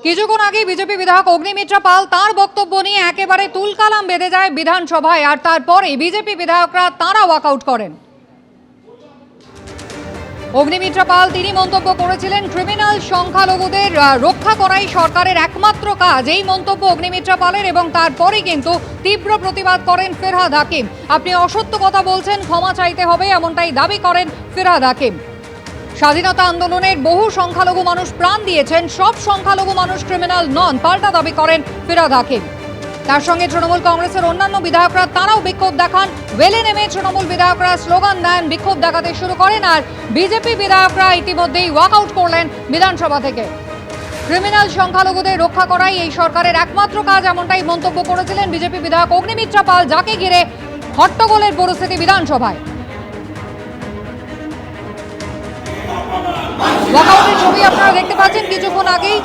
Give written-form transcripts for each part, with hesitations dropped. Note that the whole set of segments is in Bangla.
কিছুক্ষণ আগে বিজেপি বিধায়ক অগ্নিমিত্রা পাল তার বক্তব্য নিয়ে একেবারে তুলকালাম বেঁধে যায় বিধানসভায়, আর তারপরে বিজেপি বিধায়করা তারা ওয়াকআউট করেন। অগ্নিমিত্রা পাল তিনি মন্তব্য করেছিলেন, ক্রিমিনাল সংখ্যালঘুদের রক্ষা করাই সরকারের একমাত্র কাজ। এই মন্তব্য অগ্নিমিত্রা পালের, এবং তারপরে কিন্তু তীব্র প্রতিবাদ করেন ফিরহাদ হাকিম। আপনি অসত্য কথা বলছেন, ক্ষমা চাইতে হবে, এমনটাই দাবি করেন ফিরহাদ হাকিম। স্বাধীনতা আন্দোলনের বহু সংখ্যালঘু মানুষ প্রাণ দিয়েছেন, সব সংখ্যালঘু মানুষ ক্রিমিনাল নন, পাল্টা দাবি করেন ফিরহাদ হাকিম। তার সঙ্গে তৃণমূল কংগ্রেসের অন্যান্য বিধায়করা তারাও বিক্ষোভ দেখান। ওয়েলে নেমে তৃণমূল বিধায়করা স্লোগান দেন, বিক্ষোভ দেখাতে শুরু করেন, আর বিজেপি বিধায়করা ইতিমধ্যেই ওয়াকআউট করলেন বিধানসভা থেকে। ক্রিমিনাল সংখ্যালঘুদের রক্ষা করাই এই সরকারের একমাত্র কাজ, এমনটাই মন্তব্য করেছিলেন বিজেপি বিধায়ক অগ্নিমিত্রা পাল, যাকে ঘিরে হট্টগোলের পরিস্থিতি বিধানসভায়। ওয়াকআউটের ছবি আপনারা দেখতে পাচ্ছেন কিছুক্ষণ আগেই।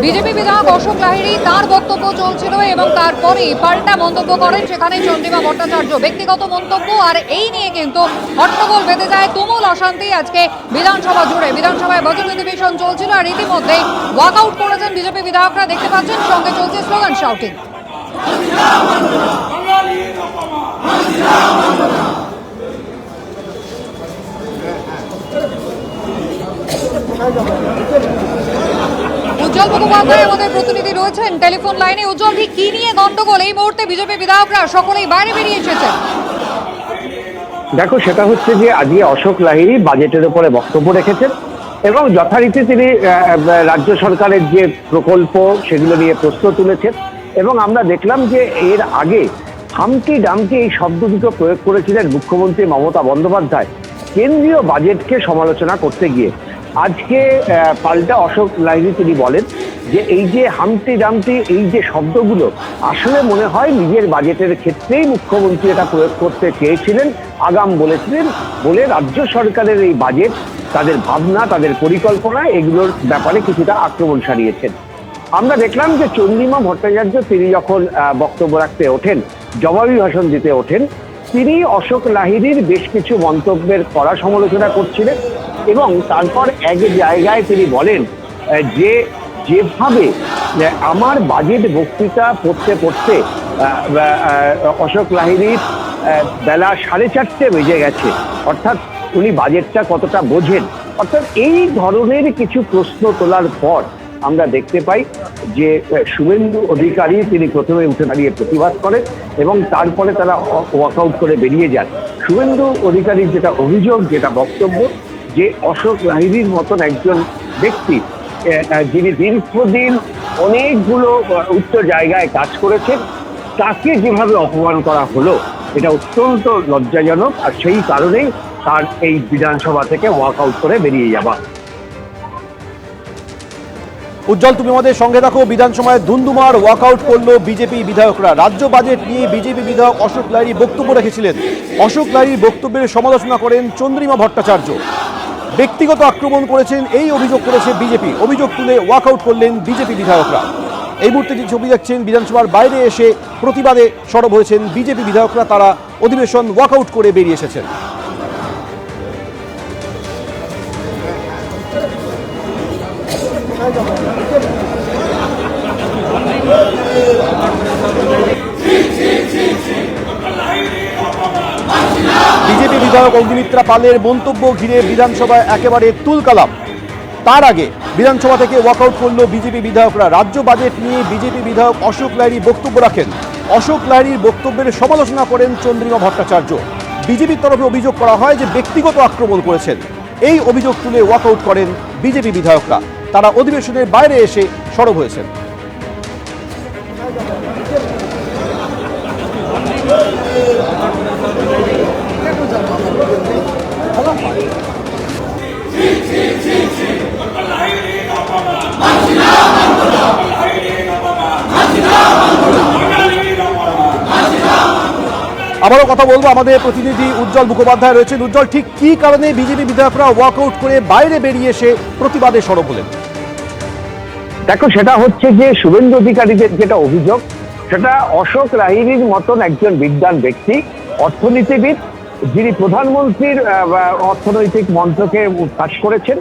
বিজেপি বিধায়ক অশোক লাহিড়ী তার বক্তব্য চলছিল, এবং তারপরে পাল্টা মন্তব্য করেন সেখানে চন্দ্রিমা ভট্টাচার্য। ব্যক্তিগত মন্তব্য, আর এই নিয়ে কিন্তু হট্টগোল বেঁধে যায়, তুমুল অশান্তি আজকে বিধানসভা জুড়ে। বিধানসভায় বাজেট অধিবেশন চলছিল, আর ইতিমধ্যেই ওয়াকআউট করেছেন বিজেপি বিধায়করা, দেখতে পাচ্ছেন, সঙ্গে চলছে স্লোগান শাউটিং। উজ্জ্বল মুখোপাধ্যায় আমাদের প্রতিনিধি রয়েছেন টেলিফোন লাইনে। উজ্জ্বল, ঠিক কি নিয়ে গন্ডগোল? এই মুহূর্তে বিজেপি বিধায়করা সকলেই বাইরে বেরিয়ে এসেছেন। দেখো, সেটা হচ্ছে যে আজকে অশোক লাহিড়ী বাজেটের উপরে বক্তব্য রেখেছেন, এবং যথারীতি তিনি রাজ্য সরকারের যে প্রকল্প সেগুলো নিয়ে প্রশ্ন তুলেছেন। এবং আমরা দেখলাম যে এর আগে হামকি ডামকি এই শব্দ দুটো প্রয়োগ করেছিলেন মুখ্যমন্ত্রী মমতা বন্দ্যোপাধ্যায় কেন্দ্রীয় বাজেটকে সমালোচনা করতে গিয়ে। আজকে পাল্টা অশোক লাহিড়ী তিনি বলেন যে এই যে হামটি ডামটি এই যে শব্দগুলো, আসলে মনে হয় নিজের বাজেটের ক্ষেত্রেই মুখ্যমন্ত্রী এটা প্রয়োগ করতে চেয়েছিলেন, আগাম বলেছিলেন বলে রাজ্য সরকারের এই বাজেট, তাদের ভাবনা, তাদের পরিকল্পনা, এগুলোর ব্যাপারে কিছুটা আক্রমণ সারিয়েছেন। আমরা দেখলাম যে চন্দ্রিমা ভট্টাচার্য তিনি যখন বক্তব্য রাখতে ওঠেন, জবাবি ভাষণ দিতে ওঠেন, তিনি অশোক লাহিড়ীর বেশ কিছু মন্তব্যের কড়া সমালোচনা করছিলেন, এবং তারপর এক জায়গায় তিনি বলেন যে যেভাবে আমার বাজেট বক্তৃতা পড়তে পড়তে অশোক লাহিড়ীর বেলা 4:30 বেজে গেছে, অর্থাৎ উনি বাজেটটা কতটা বোঝেন। অর্থাৎ এই ধরনের কিছু প্রশ্ন তোলার পর আমরা দেখতে পাই যে শুভেন্দু অধিকারী তিনি প্রথমে উঠে দাঁড়িয়ে প্রতিবাদ করেন, এবং তারপরে তারা ওয়াকআউট করে বেরিয়ে যান। শুভেন্দু অধিকারীর যেটা অভিযোগ, যেটা বক্তব্য, যে অশোক লাহিড়ীর মতন একজন ব্যক্তি যিনি দীর্ঘদিন অনেকগুলো উচ্চ জায়গায় কাজ করেছেন, তাকে যেভাবে অপমান করা হলো, এটা অত্যন্ত লজ্জাজনক। আর সেই কারণেই তার এই বিধানসভা থেকে ওয়াকআউট করে বেরিয়ে যাওয়া। উজ্জ্বল, তুমি আমাদের সঙ্গে থাকো। বিধানসভায় ধুন্ধুমার ওয়াকআউট করলো বিজেপি বিধায়করা। রাজ্য বাজেট নিয়ে বিজেপি বিধায়ক অশোক লাহিড়ী বক্তব্য রেখেছিলেন। অশোক লাহিড়ীর বক্তব্যের সমালোচনা করেন চন্দ্রিমা ভট্টাচার্য। ব্যক্তিগত আক্রমণ করেছেন এই অভিযোগ করেছে বিজেপি। অভিযোগ তুলে ওয়াকআউট করলেন বিজেপি বিধায়করা। এই মুহূর্তে যে ছবি দেখছেন, বিধানসভার বাইরে এসে প্রতিবাদে সরব হয়েছেন বিজেপি বিধায়করা। তারা অধিবেশন ওয়াকআউট করে বেরিয়ে এসেছেন। বিজেপি বিধায়ক অগ্নিমিত্রা পালের মন্তব্য ঘিরে বিধানসভায় একেবারে তুলকালাম। তার আগে বিধানসভা থেকে ওয়াকআউট করলো বিজেপি বিধায়করা। রাজ্য বাজেট নিয়ে বিজেপি বিধায়ক অশোক লাহিড়ী বক্তব্য রাখেন। অশোক লাহিড়ীর বক্তব্যের সমালোচনা করেন চন্দ্রিমা ভট্টাচার্য। বিজেপির তরফে অভিযোগ করা হয় যে ব্যক্তিগত আক্রমণ করেছেন। এই অভিযোগ তুলে ওয়াকআউট করেন বিজেপি বিধায়করা। তারা অধিবেশনের বাইরে এসে সরব হয়েছেন। আবারও কথা বলবো, আমাদের প্রতিনিধি উজ্জ্বল মুখোপাধ্যায় রয়েছেন। উজ্জ্বল, ঠিক কি কারণে বিজেপি বিধায়করা ওয়াকআউট করে বাইরে বেরিয়ে এসে প্রতিবাদে সরব হলেন? দেখো সেটা হচ্ছে যে শুভেন্দু অধিকারীদের যেটা অভিযোগ, সেটা অশোক লাহিড়ীর মতন একজন বিদ্বান ব্যক্তি, অর্থনীতিবিদ, যিনি প্রধানমন্ত্রীর অর্থনৈতিক মন্ত্রকে পাশ করেছেন,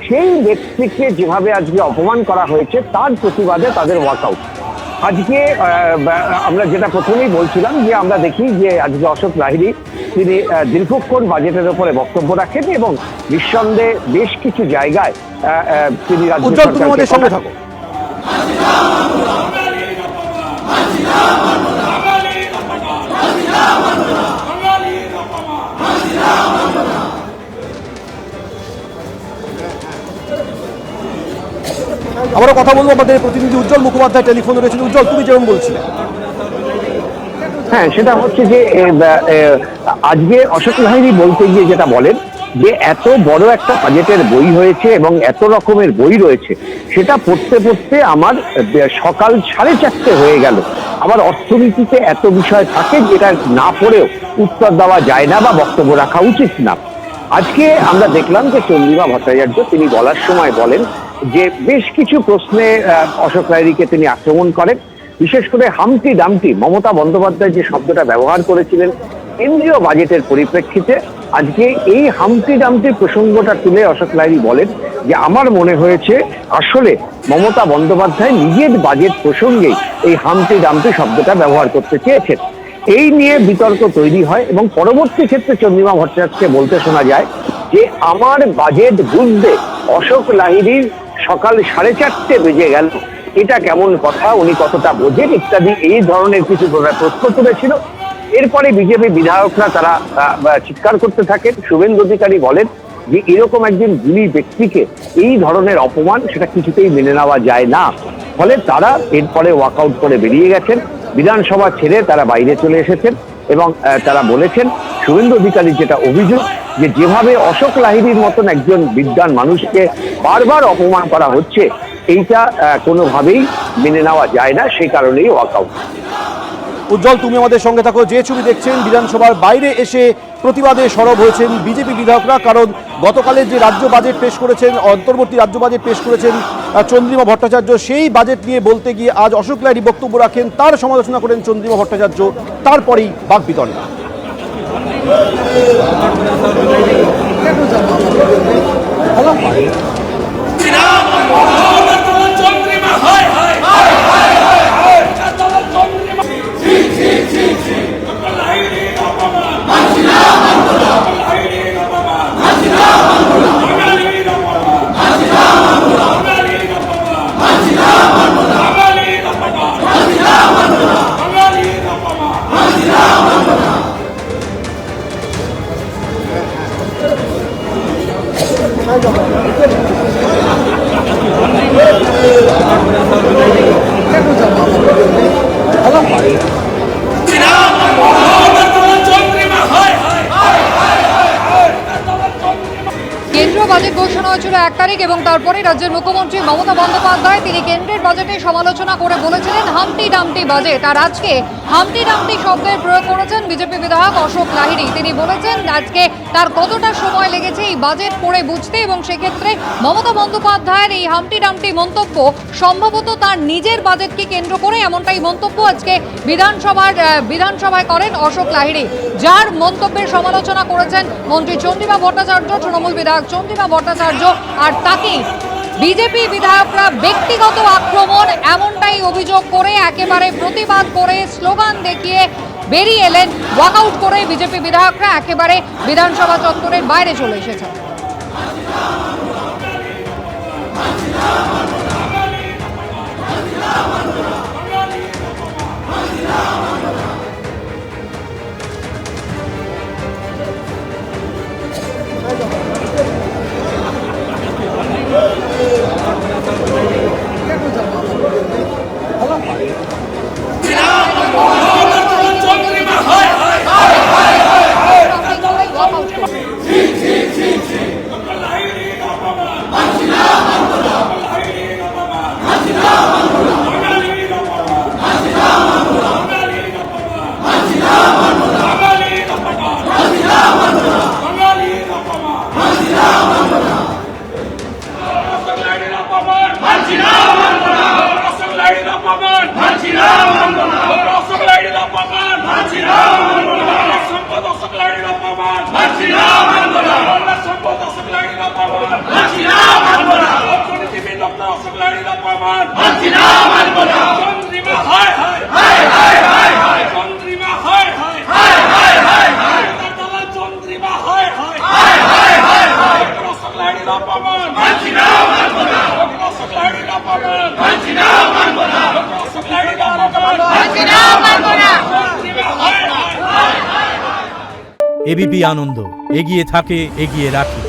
সেই ব্যক্তিকে যেভাবে আজকে অপমান করা হয়েছে তার প্রতিবাদে তাদের ওয়াকআউট। আজকে আমরা যেটা প্রথমেই বলছিলাম যে আমরা দেখি যে আজকে অশোক লাহিড়ী তিনি দীর্ঘক্ষণ বাজেটের উপরে বক্তব্য রাখেন এবং নিঃসন্দেহে বেশ কিছু জায়গায় তিনি রাজ্য সরকারের সঙ্গে থাকো। আবারও কথা বলবো, আমাদের প্রতিনিধি উজ্জ্বল মুখোপাধ্যায় টেলিফোনে রয়েছেন। উজ্জ্বল, তুমি যেমন বলছিলে। হ্যাঁ, সেটা হচ্ছে যে আজকে অশোক লাহিড়ী বলতে গিয়ে যেটা বলেন যে এত বড় একটা বাজেটের বই হয়েছে এবং এত রকমের বই রয়েছে, সেটা পড়তে পড়তে আমার সকাল 4:30 হয়ে গেল। আবার অর্থনীতিতে এত বিষয় থাকে যেটা না পড়েও উত্তর দেওয়া যায় না বা বক্তব্য রাখা উচিত না। আজকে আমরা দেখলাম যে চন্দ্রিমা ভট্টাচার্য তিনি বলার সময় বলেন যে বেশ কিছু প্রশ্নে অশোক লাহিড়ীকে তিনি আক্রমণ করেন, বিশেষ করে হামটি ডামটি, মমতা বন্দ্যোপাধ্যায় যে শব্দটা ব্যবহার করেছিলেন কেন্দ্রীয় বাজেটের পরিপ্রেক্ষিতে, আজকে এই হামটি ডামটি প্রসঙ্গটা তুলে অশোক লাহিড়ী বলেন যে আমার মনে হয়েছে আসলে মমতা বন্দ্যোপাধ্যায় নিজের বাজেট প্রসঙ্গেই এই হামটি ডামটি শব্দটা ব্যবহার করতে চেয়েছেন। এই নিয়ে বিতর্ক তৈরি হয় এবং পরবর্তী ক্ষেত্রে চন্দ্রিমা ভট্টাচার্যকে বলতে শোনা যায় যে আমার বাজেট বুঝতে অশোক লাহিড়ীর সকাল 4:30 বেজে গেল, এটা কেমন কথা, উনি কতটা বোঝেন ইত্যাদি এই ধরনের কিছু প্রশ্ন তুলেছিল। এরপরে বিজেপি বিধায়করা তারা চিৎকার করতে থাকেন। শুভেন্দু অধিকারী বলেন যে এরকম একজন গুণী ব্যক্তিকে এই ধরনের অপমান সেটা কিছুতেই মেনে নেওয়া যায় না। ফলে তারা এরপরে ওয়াকআউট করে বেরিয়ে গেছেন, বিধানসভা ছেড়ে তারা বাইরে চলে এসেছেন এবং তারা বলেছেন শুভেন্দু অধিকারীর যেটা অভিযোগ যে যেভাবে অশোক লাহিড়ীর মতন একজন বিদ্বান মানুষকে বারবার অপমান করা হচ্ছে, এইটা কোনোভাবেই মেনে নেওয়া যায় না, সেই কারণেই ওয়াকআউট। উজ্জ্বল, তুমি আমাদের সঙ্গে থাকো। যে ছবি দেখছেন, বিধানসভার বাইরে এসে প্রতিবাদে সরব হয়েছেন বিজেপি বিধায়করা, কারণ গতকালের যে রাজ্য বাজেট পেশ করেছেন, অন্তর্বর্তী রাজ্য বাজেট পেশ করেছেন চন্দ্রিমা ভট্টাচার্য, সেই বাজেট নিয়ে বলতে গিয়ে আজ অশোক লাহিড়ী বক্তব্য রাখেন, তার সমালোচনা করেন চন্দ্রিমা ভট্টাচার্য, তারপরেই বাকবিতণ্ডা। কেন্দ্রীয় বাজেট ঘোষণা হয়েছিল 1 তারিখ এবং তারপরে রাজ্যের মুখ্যমন্ত্রী মমতা বন্দ্যোপাধ্যায় তিনি কেন্দ্রের বাজেটে সমালোচনা করে বলেছিলেন হামটি ডামটি বাজেট। আর আজকে হামটি ডামটি শব্দের প্রয়োগ করেছেন বিজেপি বিধায়ক অশোক লাহিড়ী। তিনি বলেছেন আজকে তার কতটা সময় লেগেছে এই বাজেট পড়ে বুঝতে, এবং সেক্ষেত্রে মমতা বন্দ্যোপাধ্যায়ের এই হামটি ডামটি মন্তব্য সম্ভবত তার নিজের বাজেটকে কেন্দ্র করে, এমনটাই মন্তব্য আজকে বিধানসভায় করেন অশোক লাহিড়ী, যার মন্তব্যের সমালোচনা করেছেন মন্ত্রী চন্দ্রিমা ভট্টাচার্য, তৃণমূল বিধায়ক চন্দ্রিমা ভট্টাচার্য। আর তাকে বিজেপি বিধায়করা ব্যক্তিগত আক্রমণ এমনটাই অভিযোগ করে একেবারে প্রতিবাদ করে স্লোগান দেখিয়ে বেরিয়ে এলেন। ওয়াকআউট করে বিজেপি বিধায়করা একেবারে বিধানসভা চত্বরের বাইরে চলে এসেছেন। এবিপি আনন্দ, এগিয়ে থাকে, এগিয়ে রাখে।